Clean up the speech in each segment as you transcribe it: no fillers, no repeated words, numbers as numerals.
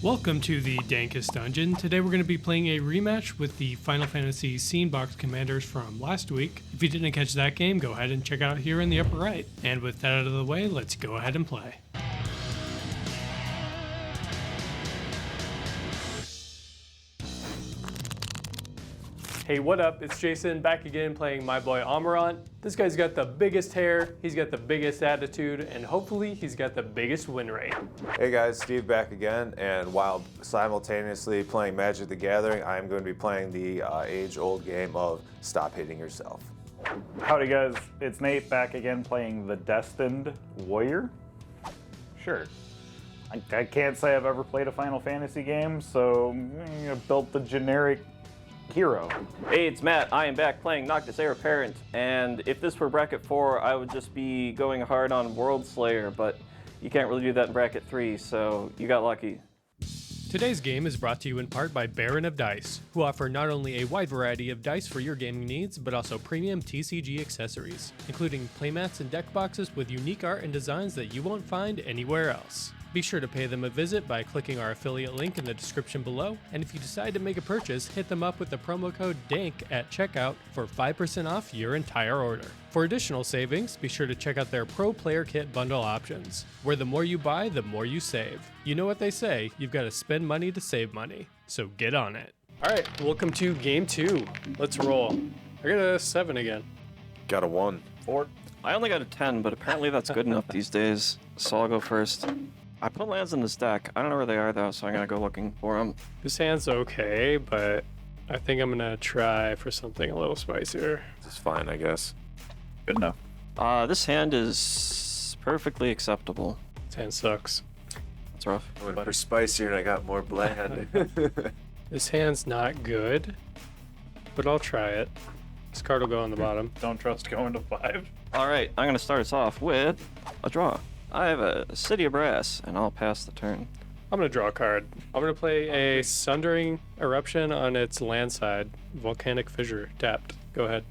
Welcome to the Dankest Dungeon. Today we're going to be playing a rematch with the Final Fantasy Scene Box Commanders from last week. If you didn't catch that game, go ahead and check it out here in the upper right. And with that out of the way, let's go ahead and play. Hey, what up? It's Jason back again playing my boy Amarant. This guy's got the biggest hair, he's got the biggest attitude, and hopefully he's got the biggest win rate. Hey guys, Steve back again, and while simultaneously playing Magic the Gathering, I'm going to be playing the age-old game of Stop Hating Yourself. Howdy guys, it's Nate back again playing the Destined Warrior. Sure. I can't say I've ever played a Final Fantasy game, so I built the generic hero. Hey, it's Matt. I am back playing Noctis, Heir, and if this were bracket 4, I would just be going hard on World Slayer, but you can't really do that in bracket 3, so you got lucky. Today's game is brought to you in part by Baron of Dice, who offer not only a wide variety of dice for your gaming needs, but also premium TCG accessories, including playmats and deck boxes with unique art and designs that you won't find anywhere else. Be sure to pay them a visit by clicking our affiliate link in the description below, and if you decide to make a purchase, hit them up with the promo code DANK at checkout for 5% off your entire order. For additional savings, be sure to check out their Pro Player Kit bundle options, where the more you buy, the more you save. You know what they say, you've got to spend money to save money, so get on it. Alright, welcome to Game 2. Let's roll. I got a 7 again. Got a 1. 4. I only got a 10, but apparently that's good enough these days, so I'll go first. I put lands in this deck. I don't know where they are though, so I'm gonna go looking for them. This hand's okay, but I think I'm gonna try for something a little spicier. This is fine, I guess. Good enough. This hand is perfectly acceptable. This hand sucks. That's rough. I went for spicier and I got more bland. This hand's not good, but I'll try it. This card will go on the bottom. Don't trust going to 5. Alright, I'm gonna start us off with a draw. I have a City of Brass, and I'll pass the turn. I'm gonna draw a card. I'm gonna play a Sundering Eruption on its land side. Volcanic Fissure, tapped. Go ahead.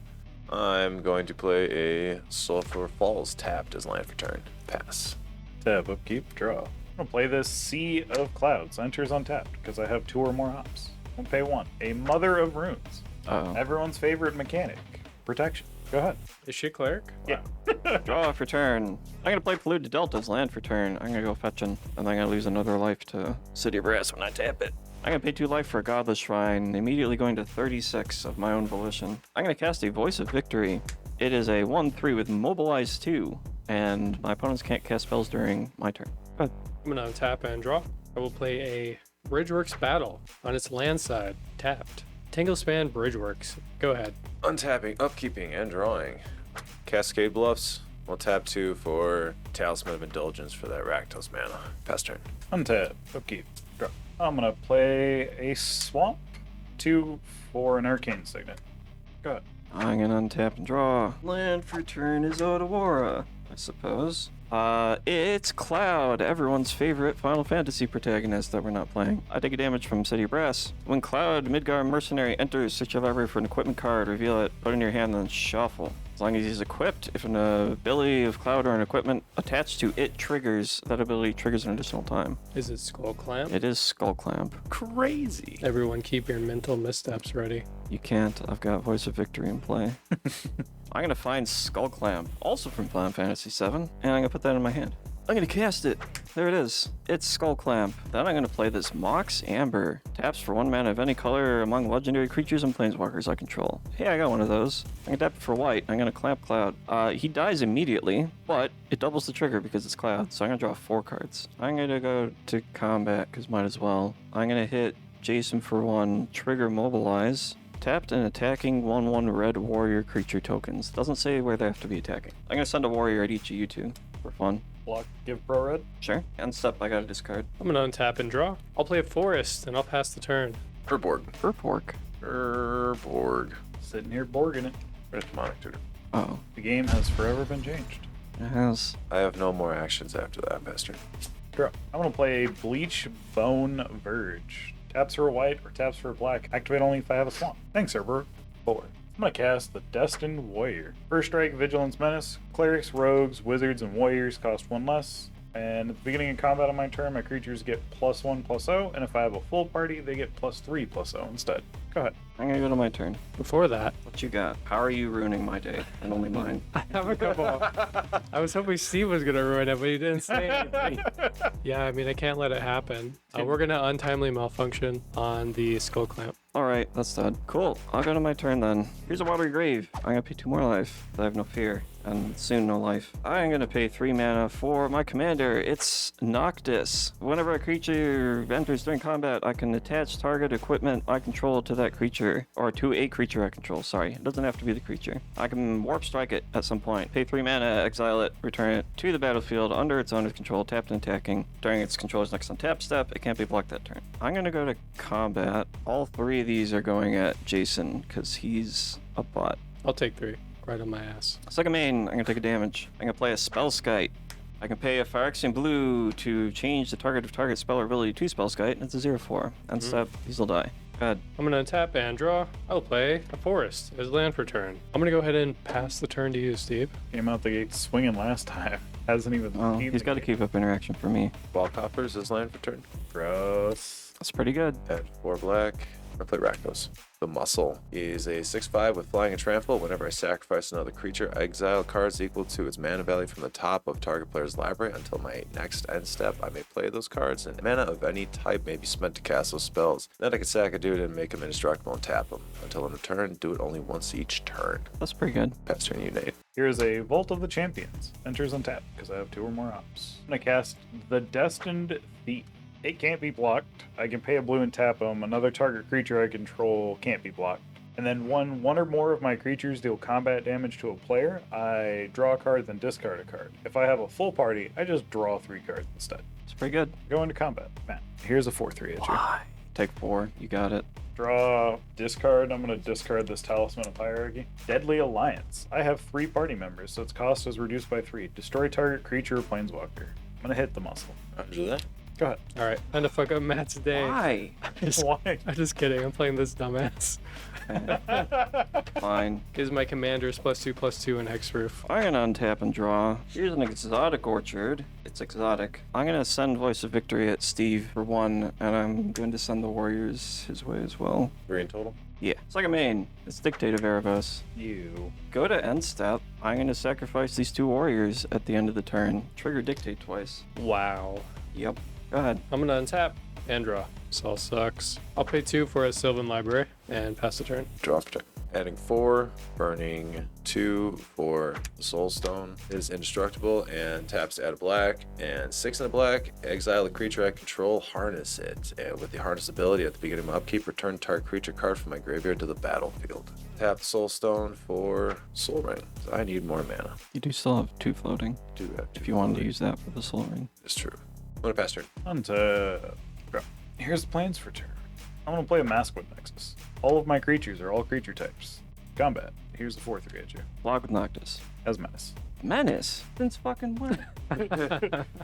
I'm going to play a Sulphur Falls tapped as land for turn. Pass. Tab, upkeep, draw. I'm gonna play this Sea of Clouds. Enters untapped, because I have 2 or more hops. I'm gonna pay 1. A Mother of Runes. Uh-oh. Everyone's favorite mechanic. Protection. Go ahead. Is she a cleric? Yeah. Draw for turn. I'm gonna play Polluted Delta's land for turn. I'm gonna go fetching, and I'm gonna lose another life to City of Brass when I tap it. I'm gonna pay 2 life for a Godless Shrine, immediately going to 36 of my own volition. I'm gonna cast a Voice of Victory. It is a 1/3 with Mobilize 2, and my opponents can't cast spells during my turn. Go ahead. I'm gonna untap and draw. I will play a Bridgeworks Battle on its land side, tapped. Tanglespan Bridgeworks. Go ahead. Untapping, upkeeping, and drawing. Cascade Bluffs. We'll tap 2 for Talisman of Indulgence for that Rakdos mana. Pass turn. Untap, upkeep, draw. I'm gonna play a Swamp. 2 for an Arcane Signet. Go ahead. I'm gonna untap and draw. Land for turn is Otawara, I suppose. It's Cloud, everyone's favorite Final Fantasy protagonist that we're not playing. I take a damage from City of Brass. When Cloud, Midgame Mercenary, enters, search your library for an equipment card, reveal it, put it in your hand, then shuffle. As long as he's equipped, if an ability of Cloud or an equipment attached to it triggers, that ability triggers an additional time. Is it Skull Clamp? It is Skull Clamp. Crazy. Everyone keep your mental missteps ready. You can't, I've got Voice of Victory in play. I'm gonna find Skull Clamp, also from Final Fantasy VII, and I'm gonna put that in my hand. I'm gonna cast it. There it is. It's Skull Clamp. Then I'm gonna play this Mox Amber. Taps for 1 mana of any color among legendary creatures and planeswalkers I control. Hey, I got one of those. I'm gonna tap it for white. I'm gonna clamp Cloud. He dies immediately, but it doubles the trigger because it's Cloud, so I'm gonna draw 4 cards. I'm gonna go to combat, because might as well. I'm gonna hit Jason for 1, trigger Mobilize. Tapped and attacking 1/1 red warrior creature tokens. Doesn't say where they have to be attacking. I'm gonna send a warrior at each of you two for fun. Block, give pro red. Sure. End step, I gotta discard. I'm gonna untap and draw. I'll play a Forest, and I'll pass the turn. Urborg. Urborg. Urborg. Sitting here borging it. Red Demonic Tutor. Oh, The game has forever been changed. it has. I have no more actions after that, pass turn. Draw. I'm gonna play Bleach Bone Verge. Taps for a white or taps for a black. Activate only if I have a swamp. Thanks, Herbert. 4. I'm gonna cast the Destined Warrior. First strike, Vigilance Menace. Clerics, Rogues, Wizards, and Warriors cost 1 less. And at the beginning of combat on my turn, my creatures get +1/+0, and if I have a full party, they get +3/+0 instead. Go ahead. I'm gonna go to my turn. Before that, What you got? How are you ruining my day? And only mine. I have a couple. I was hoping Steve was gonna ruin it, but he didn't say anything. Yeah, I mean, I can't let it happen. We're gonna untimely malfunction on the skull clamp. Alright, that's dead. Cool. I'll go to my turn then. Here's a watery grave. I'm gonna pay 2 more life. I have no fear. And soon no life. I'm gonna pay 3 mana for my commander. It's Noctis. Whenever a creature enters during combat, I can attach target equipment I control to that creature. Or to a creature I control, sorry. It doesn't have to be the creature. I can warp strike it at some point. Pay 3 mana, exile it, return it to the battlefield under its owner's control, tapped and attacking. During its controller's next untap step, it can't be blocked that turn. I'm gonna go to combat. All 3 of these are going at Jason, because he's a bot. I'll take 3. Right on my ass. Second main, I'm gonna take a damage. I'm gonna play a Spellskite. I can pay a Phyrexian Blue to change the target of target spell or ability to Spellskite, and it's a 0/4. And step, these will die. Go ahead. I'm gonna tap and draw. I'll play a forest as land for turn. I'm gonna go ahead and pass the turn to you, Steve. Came out the gate swinging last time. Hasn't even. Oh, seen he's the got to game. keep up interaction for me. Wallcoppers is land for turn. Gross. That's pretty good. At 4 black. I play Rakdos. The Muscle is a 6/5 with flying and trample. Whenever I sacrifice another creature, I exile cards equal to its mana value from the top of target player's library until my next end step. I may play those cards, and mana of any type may be spent to cast those spells. Then I can sack a dude and make him indestructible and tap him. Until end of turn, do it only once each turn. That's pretty good. Pass turn, you Nate. Here's a Vault of the Champions. Enters untapped because I have 2 or more ops. I'm gonna cast the Destined Thief. It can't be blocked. I can pay a blue and tap them. Another target creature I control can't be blocked. And then one or more of my creatures deal combat damage to a player, I draw a card, then discard a card. If I have a full party, I just draw 3 cards instead. It's pretty good. Go into combat. Matt, here's a 4/3 at you. Take 4. You got it. Draw, discard. I'm going to discard this Talisman of Hierarchy. Deadly Alliance. I have 3 party members, so its cost is reduced by 3. Destroy target creature or planeswalker. I'm going to hit the muscle. Roger that. Go ahead. All right, time to fuck up Matt's day. Why? Why? I'm just kidding. I'm playing this dumbass. Fine. Gives my commanders +2/+2 and Hexproof. I'm gonna untap and draw. Here's an exotic orchard. It's exotic. I'm gonna send Voice of Victory at Steve for 1, and I'm going to send the warriors his way as well. 3 in total. Yeah. Second main. It's Dictate of Erebos. You. Go to end step. I'm gonna sacrifice these 2 warriors at the end of the turn. Trigger Dictate twice. Wow. Yep. Go ahead. I'm gonna untap and draw. This all sucks. I'll pay 2 for a Sylvan Library and pass the turn. Draw for turn. Adding 4, burning 2 for the Soulstone is indestructible and taps to add a black. And 6 in the black, exile a creature I control, harness it. And with the harness ability at the beginning of my upkeep, return target creature card from my graveyard to the battlefield. Tap the Soulstone for Soul Ring. I need more mana. You do still have 2 floating. Do that If you wanted to use that for the Soul Ring. It's true. I'm gonna pass turn. Untap. Go. Here's the plans for turn. I'm going to play a Maskwood Nexus. All of my creatures are all creature types. Combat. Here's the 4/3 at you. Block with Noctis. As Menace. Menace? Since fucking when?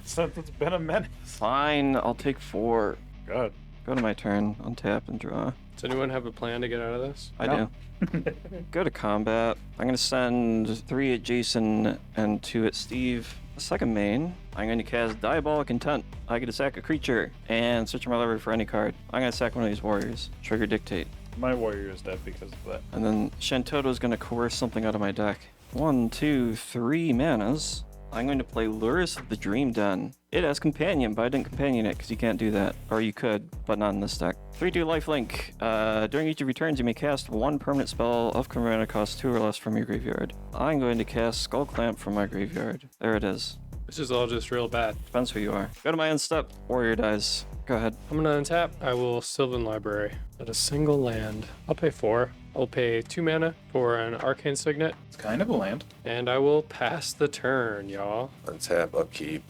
Since it's been a menace. Fine, I'll take 4. Go ahead. Go to my turn, untap and draw. Does anyone have a plan to get out of this? I No. do. Go to combat. I'm gonna send 3 at Jason and 2 at Steve. Second main, I'm going to cast Diabolic Intent. I get to sack a creature and search my library for any card. I'm going to sack one of these warriors. Trigger Dictate. My warrior is dead because of that. And then Shantoto's going to coerce something out of my deck. 1, 2, 3 manas. I'm going to play Lurrus of the Dream Den. It has Companion, but I didn't Companion it because you can't do that. Or you could, but not in this deck. 3/2 lifelink. During each of your turns, you may cast 1 permanent spell of mana cost 2 or less from your graveyard. I'm going to cast Skull Clamp from my graveyard. There it is. This is all just real bad. Depends who you are. Go to my end step. Warrior dies. Go ahead. I'm gonna untap. I will Sylvan Library. At a single land. I'll pay 4. I'll pay 2 mana for an Arcane Signet. It's kind of a land. And I will pass the turn, y'all. Untap, upkeep,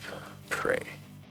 pray.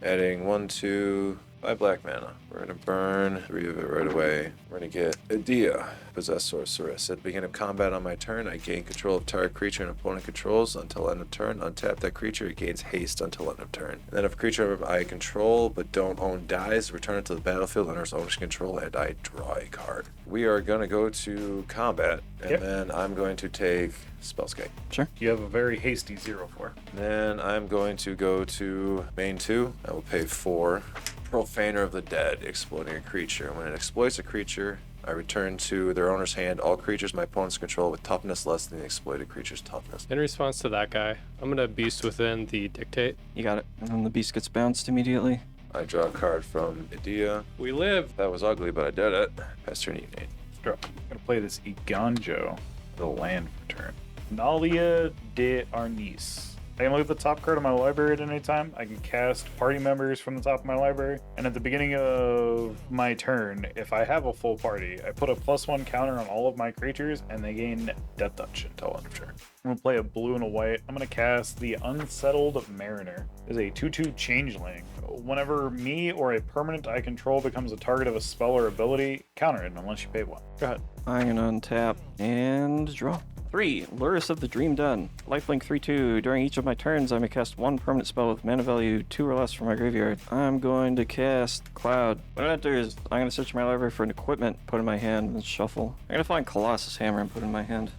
Adding 1, 2, 5 black mana. We're gonna burn 3 of it right away. We're gonna get Edea, Possess Sorceress. At the beginning of combat on my turn, I gain control of target creature and opponent controls until end of turn. Untap that creature, it gains haste until end of turn. And then if a creature I control but don't own dies, return it to the battlefield under its owner's control and I draw a card. We are gonna go to combat, and then I'm going to take Spellskite. Sure. You have a very hasty 0/4. Then I'm going to go to main 2. I will pay 4. Profaner of the Dead, exploiting a creature. When it exploits a creature, I return to their owner's hand all creatures my opponents control with toughness less than the exploited creature's toughness. In response to that guy, I'm gonna Beast Within the Dictate. You got it. And then the beast gets bounced immediately. I draw a card from Edea. We live. That was ugly, but I did it. Pass turn, you Nate. I'm gonna play this Iganjo, the land for turn. Nalia de Arnis. I can look at the top card of my library at any time. I can cast party members from the top of my library. And at the beginning of my turn, if I have a full party, I put a +1 counter on all of my creatures and they gain Death Touch until end of turn. I'm gonna play a blue and a white. I'm gonna cast the Unsettled Mariner. It's a 2/2 changeling. Whenever me or a permanent I control becomes a target of a spell or ability, counter it unless you pay 1. Go ahead. I'm gonna untap and draw. 3. Luris of the Dream Done. Lifelink 3/2. During each of my turns, I may cast 1 permanent spell with mana value 2 or less from my graveyard. I'm going to cast Cloud. When it enters, I'm going to search my library for an equipment, put in my hand, and shuffle. I'm going to find Colossus Hammer and put in my hand.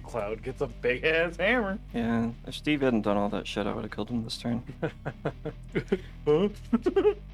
Cloud gets a big ass hammer. Yeah, if Steve hadn't done all that shit, I would have killed him this turn. Huh?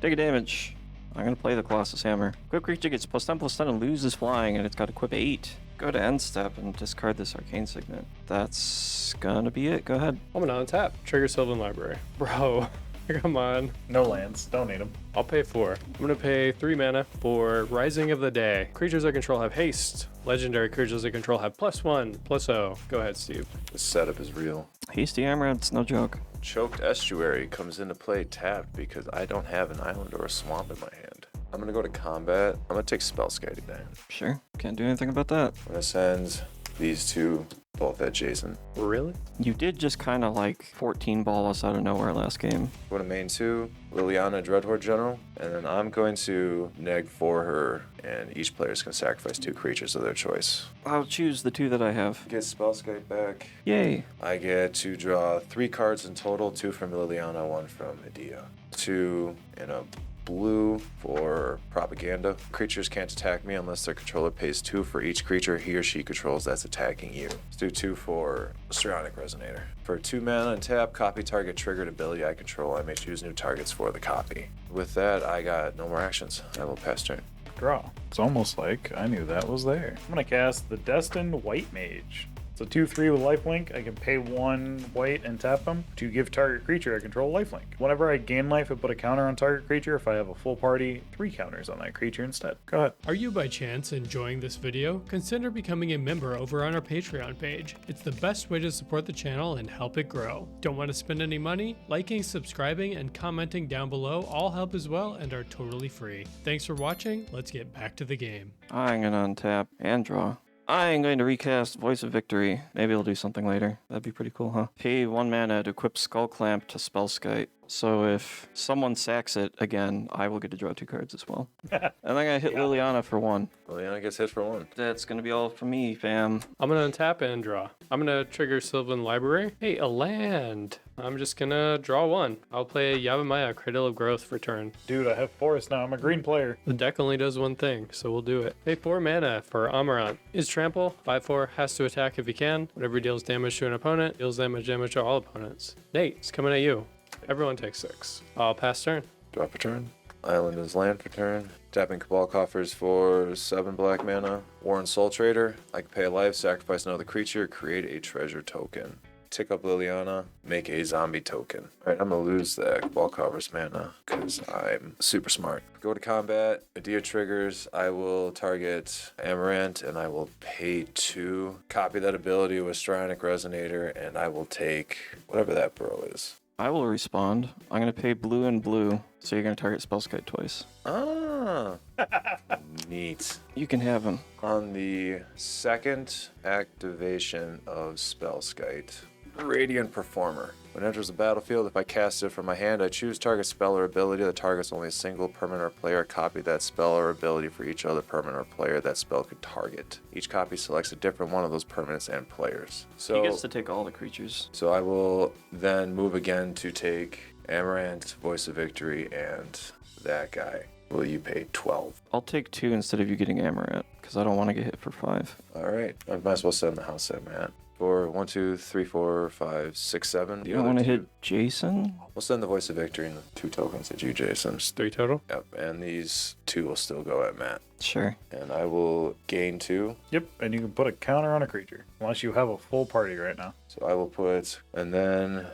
Take a damage. I'm going to play the Colossus Hammer. Quick creature gets +10/+10 and loses flying, and it's got equip 8. Go to end step and discard this Arcane Signet. That's gonna be it. Go ahead. I'm gonna untap. Trigger Sylvan Library. Bro, come on. No lands. Don't need them. I'll pay 4. I'm gonna pay 3 mana for Rising of the Day. Creatures I control have haste. Legendary creatures I control have +1/+0. Go ahead, Steve. The setup is real. Hasty Amarant's no joke. Choked Estuary comes into play tapped because I don't have an island or a swamp in my hand. I'm gonna go to combat. I'm gonna take Spellskite again. Sure. Can't do anything about that. I'm gonna send these two both at Jason. Really? You did just kind of like 14 ball us out of nowhere last game. Go to main 2, Liliana Dreadhorde General, and then I'm going to neg for her, and each player is gonna sacrifice 2 creatures of their choice. I'll choose the 2 that I have. Get Spellskite back. Yay. I get to draw 3 cards in total, 2 from Liliana, 1 from Edea. 2 in a blue for propaganda. Creatures can't attack me unless their controller pays 2 for each creature he or she controls that's attacking you. Let's do 2 for Psionic Resonator. For 2 mana and tap, copy target triggered ability I control. I may choose new targets for the copy. With that, I got no more actions. I will pass turn. Draw. It's almost like I knew that was there. I'm gonna cast the Destined White Mage. It's a 2/3 with lifelink. I can pay 1 white and tap them to give target creature I control lifelink. Whenever I gain life, I put a counter on target creature. If I have a full party, 3 counters on that creature instead. Go ahead. Are you by chance enjoying this video? Consider becoming a member over on our Patreon page. It's the best way to support the channel and help it grow. Don't want to spend any money? Liking, subscribing, and commenting down below all help as well and are totally free. Thanks for watching. Let's get back to the game. I'm gonna untap and draw. I'm going to recast Voice of Victory. Maybe I'll do something later. That'd be pretty cool, huh? Pay 1 mana to equip Skull Clamp to Spellskite. So if someone sacks it again, I will get to draw 2 cards as well. And I'm gonna hit Liliana for 1. Liliana gets hit for 1. That's gonna be all for me, fam. I'm gonna untap and draw. I'm gonna trigger Sylvan Library. Hey, a land. I'm just gonna draw 1. I'll play Yavimaya, Cradle of Growth for turn. Dude, I have forest now. I'm a green player. The deck only does one thing, so we'll do it. Pay 4 mana for Amarant. Is trample, 5/4, has to attack if he can. Whatever deals damage to an opponent, deals damage to all opponents. Nate, it's coming at you. Everyone takes 6. I'll pass turn. Drop a turn. Island is land for turn. Tapping Cabal Coffers for 7 black mana. Warren Soul Trader. I can pay a life, sacrifice another creature, create a treasure token. Tick up Liliana, make a zombie token. Alright, I'm gonna lose that Cabal Coffers mana because I'm super smart. Go to combat. Edea triggers. I will target Amarant and I will pay 2. Copy that ability with Psionic Resonator and I will take whatever that bro is. I will respond. I'm gonna pay blue and blue, so you're gonna target Spellskite twice. Ah, neat. You can have him. On the second activation of Spellskite, Radiant Performer. When it enters the battlefield, if I cast it from my hand, I choose target spell or ability that targets only a single permanent or player. Copy that spell or ability for each other permanent or player that spell could target. Each copy selects a different one of those permanents and players. So He gets to take all the creatures. So I will then move again to take Amarant, Voice of Victory, and that guy. Will you pay 12? I'll take 2 instead of you getting Amarant, because I don't want to get hit for 5. Alright, I might as well send the house in, Matt. For 1, 2, 3, 4, 5, 6, 7. Do you want to hit Jason? We'll send the Voice of Victory and the 2 tokens at you, Jason. 3 total. Yep, and these 2 will still go at Matt. Sure. And I will gain 2. Yep, and you can put a counter on a creature, unless you have a full party right now. So I will put, and then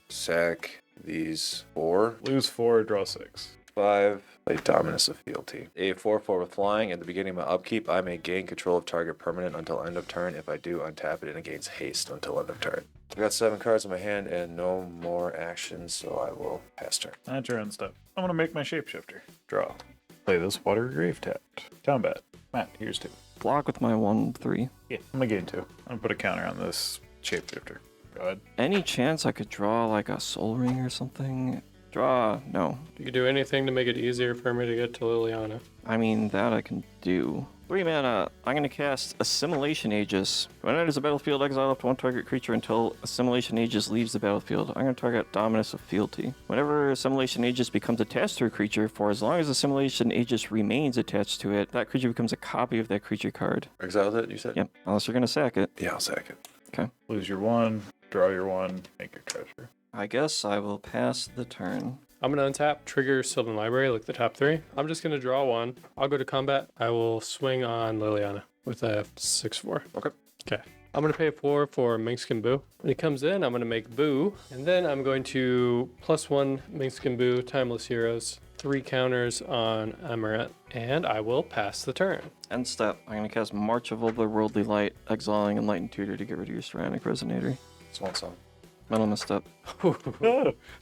sack these 4. Lose 4, draw 6. 5, play Dominus of Fealty. A 4/4 with flying. At the beginning of my upkeep, I may gain control of target permanent until end of turn. If I do, untap it and it gains haste until end of turn. I've got 7 cards in my hand and no more actions, so I will pass turn. That's your end step. I'm gonna make my shapeshifter. Draw. Play this water grave tapped. Combat. Matt, here's 2. Block with my 1/3. Yeah, I'm gonna gain 2. I'm gonna put a counter on this shapeshifter. Go ahead. Any chance I could draw like a soul ring or something? Draw. No. You could do anything to make it easier for me to get to Liliana. I mean, that I can do. 3 mana. I'm going to cast Assimilation Aegis. When it enters the battlefield, exile up to 1 target creature until Assimilation Aegis leaves the battlefield. I'm going to target Dominus of Fealty. Whenever Assimilation Aegis becomes attached to a creature, for as long as Assimilation Aegis remains attached to it, that creature becomes a copy of that creature card. Exiled it, you said? Yep, unless you're going to sack it. Yeah, I'll sack it. Okay. Lose your 1, draw your 1, make your treasure. I guess I will pass the turn. I'm going to untap, trigger Sylvan Library, like the top 3. I'm just going to draw 1. I'll go to combat. I will swing on Liliana with a 6/4. Okay. Okay. I'm going to pay 4 for Minkskin Boo. When he comes in, I'm going to make Boo. And then I'm going to +1 Minkskin Boo, Timeless Heroes, 3 counters on Amarant, and I will pass the turn. End step. I'm going to cast March of Otherworldly Light, exiling Enlightened Tutor to get rid of your Ceramic Resonator. It's one song. Mental misstep.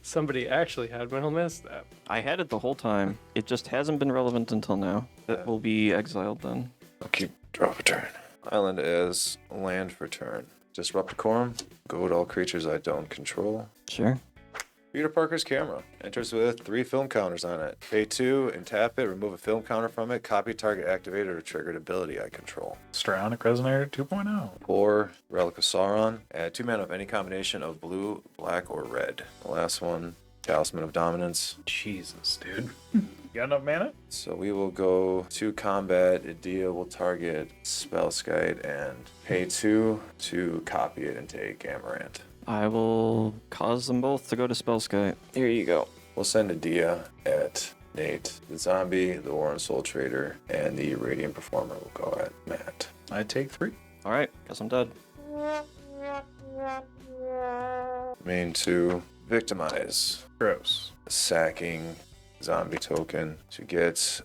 Somebody actually had mental misstep. I had it the whole time. It just hasn't been relevant until now. It will be exiled then. I'll keep draw for turn. Island as land for turn. Disrupt Decorum. Go to all creatures I don't control. Sure. Peter Parker's camera. Enters with 3 film counters on it. Pay 2 and tap it. Remove a film counter from it. Copy target activated or triggered ability I control. Strionic Resonator 2.0. 4 Relic of Sauron. Add 2 mana of any combination of blue, black, or red. The last one, Talisman of Dominance. Jesus, dude. You got enough mana? So we will go to combat. Edea will target Spellskite and pay 2 to copy it and take Amarant. I will cause them both to go to Spellskite. Here you go. We'll send Edea at Nate. The zombie, the Warren Soul Trader, and the Radiant Performer will go at Matt. I take 3. Alright, guess I'm dead. Main 2, Victimize. Gross. Sacking zombie token to get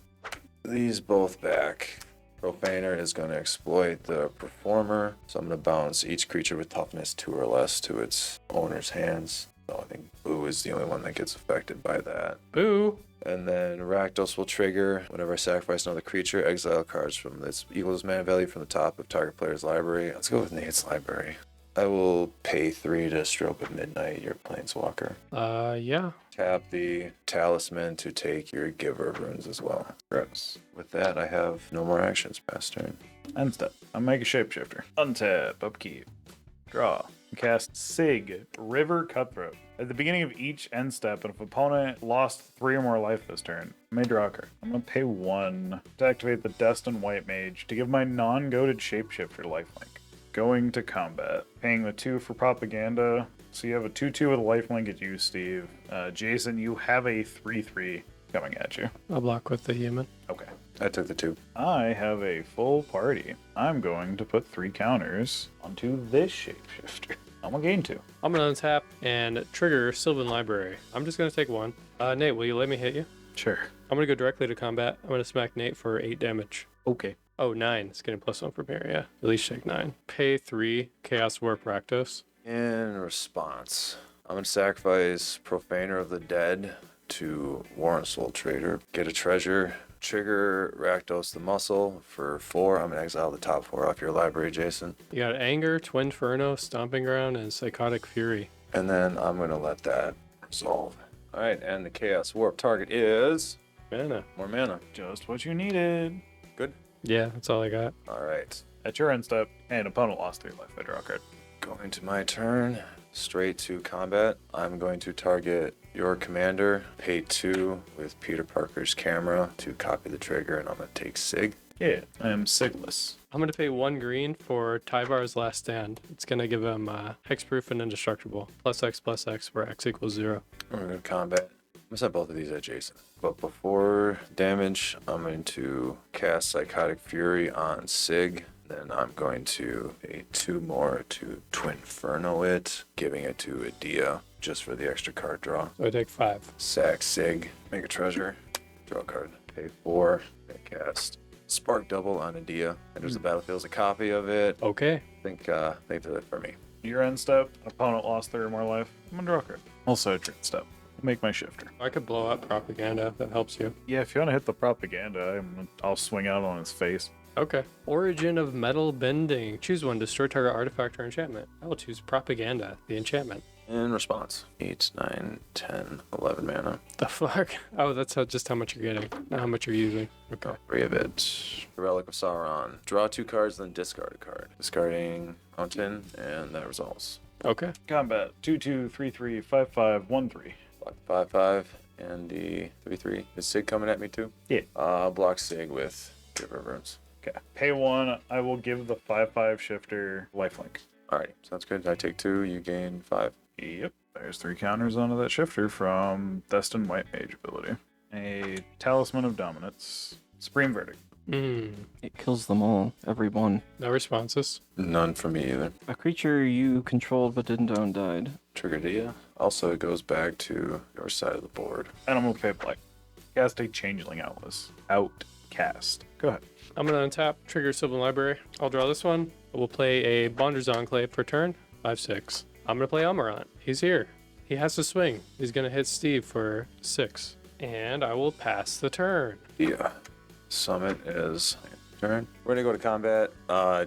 these both back. Profaner is going to exploit the Performer, so I'm going to bounce each creature with toughness 2 or less to its owner's hands. So I think Boo is the only one that gets affected by that. Boo! And then Rakdos will trigger whenever I sacrifice another creature, exile cards from this equals mana value from the top of target player's library. Let's go with Nate's library. I will pay 3 to Stroke of Midnight, your Planeswalker. Yeah. Tap the Talisman to take your Giver runes as well. Gross. With that, I have no more actions past turn. End step. I'll make a shapeshifter. Untap, upkeep. Draw. Cast Sig, River Cutthroat. At the beginning of each end step, and if opponent lost 3 or more life this turn, I may draw a card. I'm going to pay 1 to activate the Destined White Mage to give my non-goated shapeshifter lifelink. Going to combat. Paying the 2 for propaganda. So you have a 2/2 with a lifelink at you, Steve. Jason, you have a 3/3 coming at you. I'll block with the human. Okay. I took the 2. I have a full party. I'm going to put 3 counters onto this shapeshifter. I'm gonna gain 2. I'm going to untap and trigger Sylvan Library. I'm just going to take 1. Nate, will you let me hit you? Sure. I'm going to go directly to combat. I'm going to smack Nate for 8 damage. Okay. Oh, 9. It's getting +1 from here, yeah. At least take 9. Pay 3 Chaos Warp Rakdos. In response, I'm going to sacrifice Profaner of the Dead to Warren Soul Trader. Get a treasure trigger Rakdos the Muscle for 4. I'm going to exile the top 4 off your library, Jason. You got Anger, Twinferno, Stomping Ground, and Psychotic Fury. And then I'm going to let that resolve. All right, and the Chaos Warp target is... Mana. More mana. Just what you needed. Good. Yeah, that's all I got. All right. At your end step, and opponent lost 3 life. I draw a card. Going to my turn. Straight to combat. I'm going to target your commander. Pay 2 with Peter Parker's camera to copy the trigger, and I'm going to take Sig. Yeah, I am Sigless. I'm going to pay 1 green for Tyvar's Last Stand. It's going to give him Hexproof and Indestructible. +X where X equals 0. We're going to combat. I'm going to set both of these adjacent. But before damage, I'm going to cast Psychotic Fury on Sig. Then I'm going to pay 2 more to Twinferno it, giving it to Edea just for the extra card draw. So I take 5. Sack Sig, make a treasure, draw a card. Pay 4, cast Spark Double on Edea. Enters the battlefield as a copy of it. Okay. Think that's it for me. Your end step, opponent lost 3 or more life. I'm gonna draw a card. Also at your end step. Make my shifter. I could blow up Propaganda if that helps you. Yeah, if you want to hit the propaganda, I'll swing out on his face. Okay. Origin of Metal Bending. Choose one. Destroy target artifact or enchantment. I will choose Propaganda, the enchantment. In response, 8, 9, 10, 11 mana. The fuck? Oh, that's just how much you're getting, not how much you're using. Okay. 3 of it. Relic of Sauron. Draw 2 cards, then discard a card. Discarding Mountain, and that resolves. Okay. Combat 2/2, 3/3, 5/5, 1/3. Block 5/5, and the 3/3. Is Sig coming at me too? Yeah. Block Sig with Give Reverence. Okay. Pay 1. I will give the 5/5 shifter lifelink. Alright, sounds good. I take 2, you gain 5. Yep. There's 3 counters onto that shifter from Destined White Mage ability. A Talisman of Dominance. Supreme Verdict. It kills them all. Every one. No responses. None for me either. A creature you controlled but didn't own died. Trigger Dia. Also, it goes back to your side of the board. And I'm gonna pay black. Cast a Changeling Outcast. Go ahead. I'm gonna untap, trigger Sylvan Library. I'll draw this one. We'll play a Bonder's Enclave for turn. 5/6. I'm gonna play Amarant. He's here. He has to swing. He's gonna hit Steve for 6. And I will pass the turn. Dia. Summit is turn. We're gonna go to combat.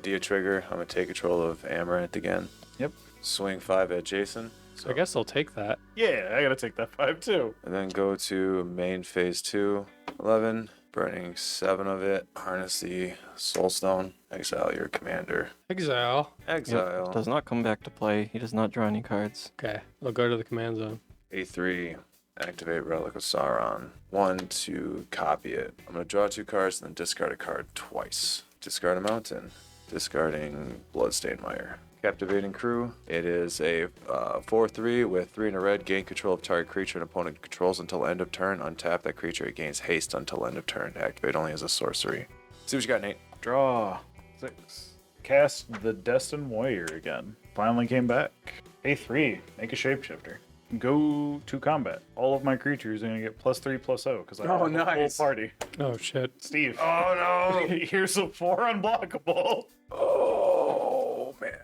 Dia trigger. I'm gonna take control of Amarant again. Yep. Swing 5 at Jason. So I guess I'll take that. Yeah, I gotta take that 5 too. And then go to main phase 2. 11. Burning 7 of it. Harness the Soulstone. Exile your commander. Exile. Exile. Does not come back to play. He does not draw any cards. Okay. I'll go to the command zone. A3. Activate Relic of Sauron. 1 to copy it. I'm going to draw 2 cards and then discard a card twice. Discard a mountain. Discarding Bloodstained Mire. Captivating Crew. It is a 4/3 with 3 in a red. Gain control of target creature and opponent controls until end of turn. Untap that creature. It gains haste until end of turn. Activate only as a sorcery. See what you got, Nate. Draw 6. Cast the Destined Warrior again. Finally came back. A3. Make a shapeshifter. Go to combat. All of my creatures are gonna get +3/+0 because I have a nice. full party. Oh shit. Steve. Oh, no. Here's a 4 unblockable. Oh, man.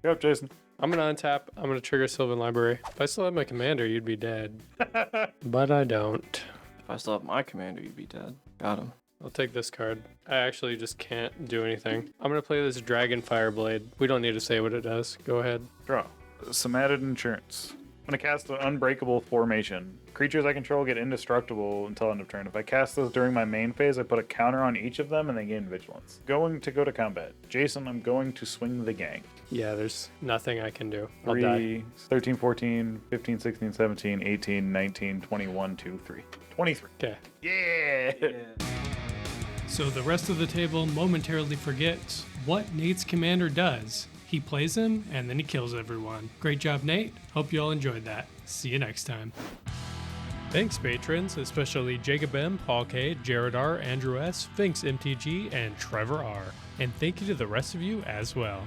Go up, Jason. I'm gonna untap. I'm gonna trigger Sylvan Library. If I still have my commander, you'd be dead. But I don't. If I still have my commander, you'd be dead. Got him. I'll take this card. I actually just can't do anything. I'm gonna play this Dragon Fireblade. We don't need to say what it does. Go ahead. Draw. Some added insurance. I'm gonna cast the Unbreakable Formation. Creatures I control get indestructible until end of turn. If I cast this during my main phase, I put a counter on each of them and they gain vigilance. Going to go to combat. Jason, I'm going to swing the gang. Yeah, there's nothing I can do. I'll die. 13, 14, 15, 16, 17, 18, 19, 21, 2, 3. 23. Okay. Yeah! So the rest of the table momentarily forgets what Nate's commander does. He plays him, and then he kills everyone. Great job, Nate. Hope you all enjoyed that. See you next time. Thanks, patrons, especially Jacob M, Paul K, Jared R, Andrew S, Finks MTG, and Trevor R. And thank you to the rest of you as well.